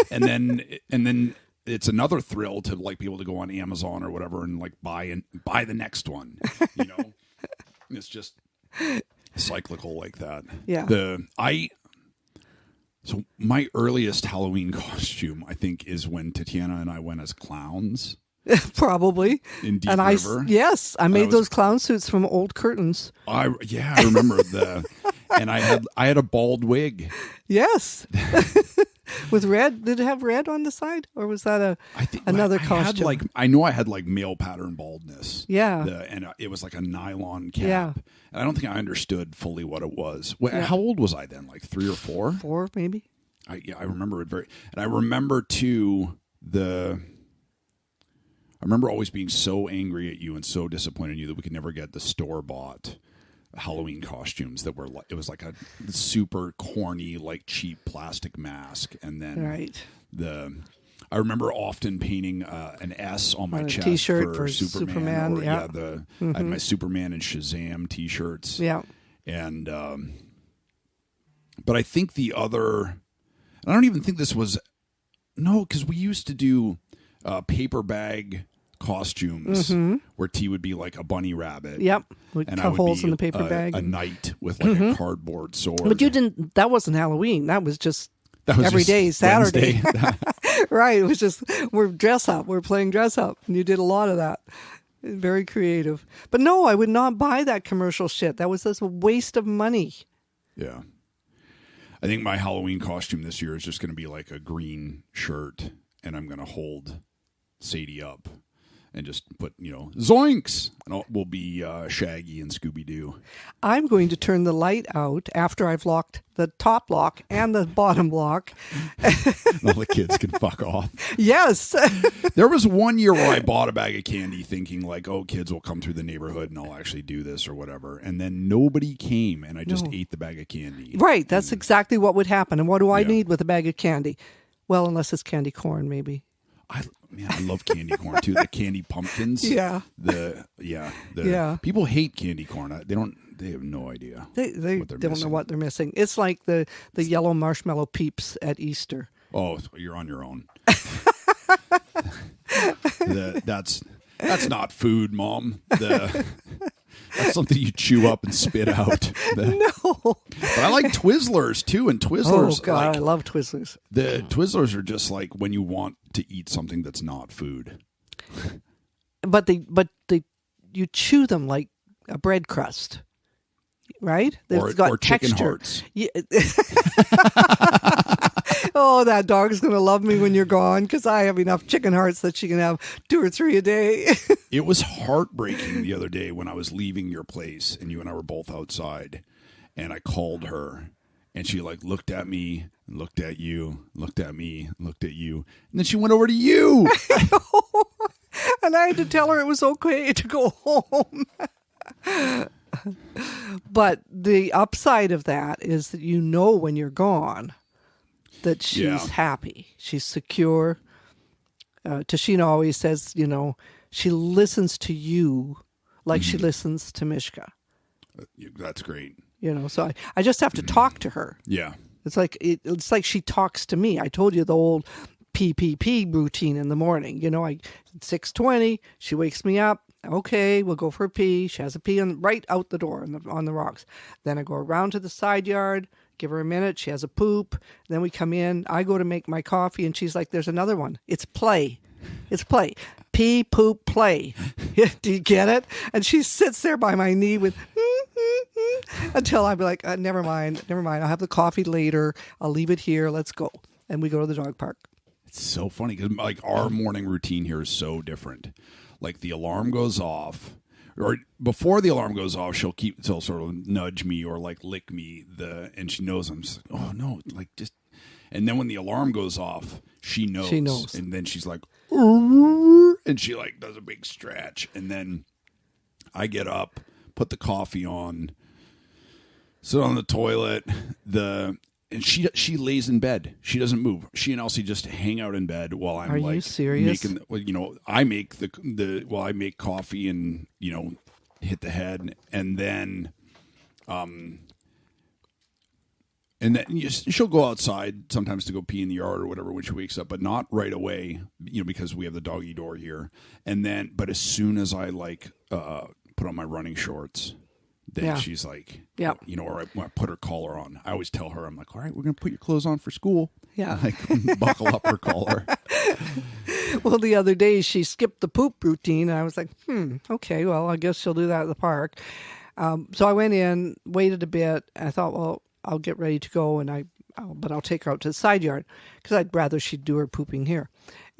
And then it's another thrill to like be able to go on Amazon or whatever and like buy the next one. It's just cyclical like that. Yeah. So my earliest Halloween costume, I think, is when Tatiana and I went as clowns. Probably. In Deep River. I made those clown suits from old curtains. I remember and I had a bald wig. Yes. With red. Did it have red on the side, or was that another costume? I know I had like male pattern baldness. Yeah. And it was like a nylon cap. Yeah. And I don't think I understood fully what it was. How old was I then? Like 3 or 4? 4, maybe. I remember it and I remember too I remember always being so angry at you and so disappointed in you that we could never get the store-bought Halloween costumes that were like, it was like a super corny, like cheap plastic mask. And then I remember often painting an S on my chest T-shirt for Superman. I had my Superman and Shazam T-shirts. Yeah. And, but I think I don't even think this was, because we used to do paper bag costumes where T would be like a bunny rabbit. Yep. With and I would holes be in the paper bag. A knight with like a cardboard sword. But that wasn't Halloween. That was just That was every just day, Saturday. Wednesday. Right. It was just, we're dress up. We're playing dress up. And you did a lot of that. Very creative. But no, I would not buy that commercial shit. That was just a waste of money. Yeah. I think my Halloween costume this year is just going to be like a green shirt, and I'm going to hold Sadie up and just put, zoinks, and we'll be Shaggy and Scooby-Doo. I'm going to turn the light out after I've locked the top lock and the bottom lock. All the kids can fuck off. Yes. There was one year where I bought a bag of candy thinking like, oh, kids will come through the neighborhood and I'll actually do this or whatever. And then nobody came and I just ate the bag of candy. Right. That's exactly what would happen. And what do I Yeah. need with a bag of candy? Well, unless it's candy corn, maybe. I love candy corn too. The candy pumpkins. Yeah. People hate candy corn. They have no idea. They what they're don't missing. know what they're missing. It's like the yellow marshmallow peeps at Easter. Oh, you're on your own. That's not food, Mom. That's something you chew up and spit out. No. But I like Twizzlers too, and Twizzlers. Oh God, I love Twizzlers. The Twizzlers are just like when you want to eat something that's not food. But you chew them like a bread crust, right? They've got or chicken texture. hearts. Yeah. Oh, that dog's going to love me when you're gone because I have enough chicken hearts that she can have 2 or 3 a day. It was heartbreaking the other day when I was leaving your place and you and I were both outside, and I called her, and she like looked at me, looked at you, looked at me, looked at you, and then she went over to you. And I had to tell her it was okay to go home. But the upside of that is that when you're gone that she's happy. She's secure. Tashina always says, she listens to you like she listens to Mishka. That's great. So I just have to talk to her. Yeah. It's like she talks to me. I told you the old PPP routine in the morning. 6:20, she wakes me up. Okay, we'll go for a pee. She has a pee right out the door on the rocks. Then I go around to the side yard, give her a minute. She has a poop. Then we come in. I go to make my coffee, and she's like, there's another one. It's play. It's play. Pee, poop, play. Do you get it? And she sits there by my knee with until I'd be like, never mind. I'll have the coffee later. I'll leave it here. Let's go. And we go to the dog park. It's so funny because like our morning routine here is so different. Like the alarm goes off, or before the alarm goes off, she'll sort of nudge me or like lick me and she knows I'm just like, oh no, like just, and then when the alarm goes off, she knows, and then she's like, and she like does a big stretch, and then I get up, put the coffee on, sit on the toilet, and she lays in bed. She doesn't move. She and Elsie just hang out in bed while I'm you serious? making. I make I make coffee and hit the head, and then, she'll go outside sometimes to go pee in the yard or whatever when she wakes up, but not right away. Because we have the doggy door here, but as soon as I put on my running shorts. Then she's like, or I put her collar on. I always tell her, I'm like, all right, we're going to put your clothes on for school. Yeah. Like, buckle up her collar. Well, the other day she skipped the poop routine, and I was like, okay, well, I guess she'll do that at the park. So I went in, waited a bit. I thought, well, I'll get ready to go, but I'll take her out to the side yard because I'd rather she'd do her pooping here.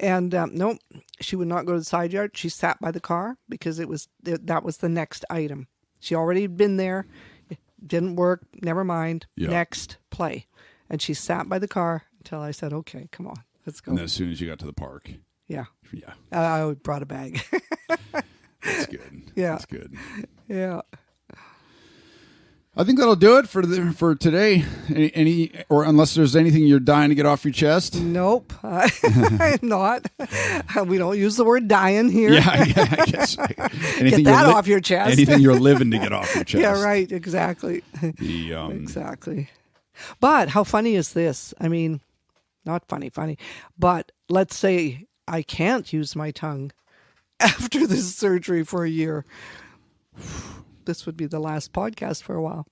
And nope, she would not go to the side yard. She sat by the car because that was the next item. She already had been there. It didn't work. Never mind. Yeah. Next, play. And she sat by the car until I said, okay, come on, let's go. And then as soon as you got to the park. Yeah. Yeah. I brought a bag. That's good. Yeah. That's good. Yeah. I think that'll do it for today. Or unless there's anything you're dying to get off your chest. Nope, I'm not. We don't use the word dying here. Yeah, I guess. Get that off your chest. Anything you're living to get off your chest. Yeah, right. Exactly. Exactly. But how funny is this? I mean, not funny, but let's say I can't use my tongue after this surgery for a year. This would be the last podcast for a while.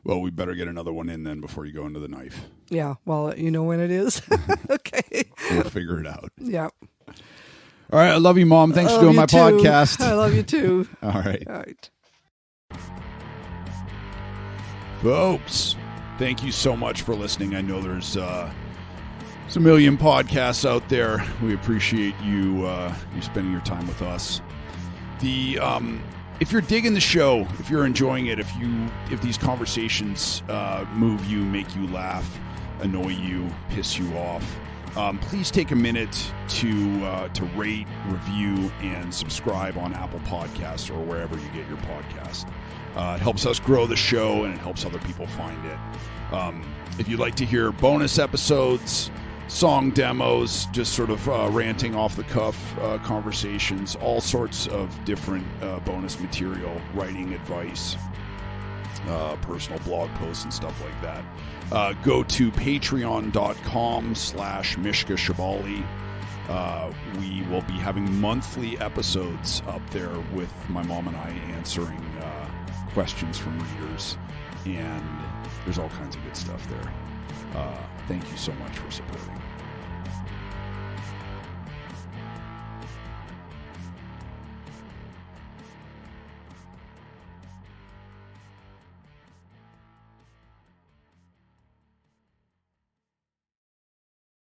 Well, we better get another one in then before you go into the knife. Yeah, well, you know when it is. Okay. We'll figure it out. Yeah. All right. I love you, Mom. Thanks for doing my too. podcast. I love you too. All right. All right. Folks, thank you so much for listening. I know there's a million podcasts out there. We appreciate you spending your time with us. If you're digging the show, if you're enjoying it, if these conversations move you, make you laugh, annoy you, piss you off, please take a minute to rate, review, and subscribe on Apple Podcasts or wherever you get your podcast. It helps us grow the show, and it helps other people find it. If you'd like to hear bonus episodes, song demos, just sort of ranting off the cuff conversations, all sorts of different bonus material, writing advice, personal blog posts and stuff like that, go to patreon.com/Mishka Shabali. We will be having monthly episodes up there with my mom and I answering questions from readers, and there's all kinds of good stuff there. Thank you so much for supporting.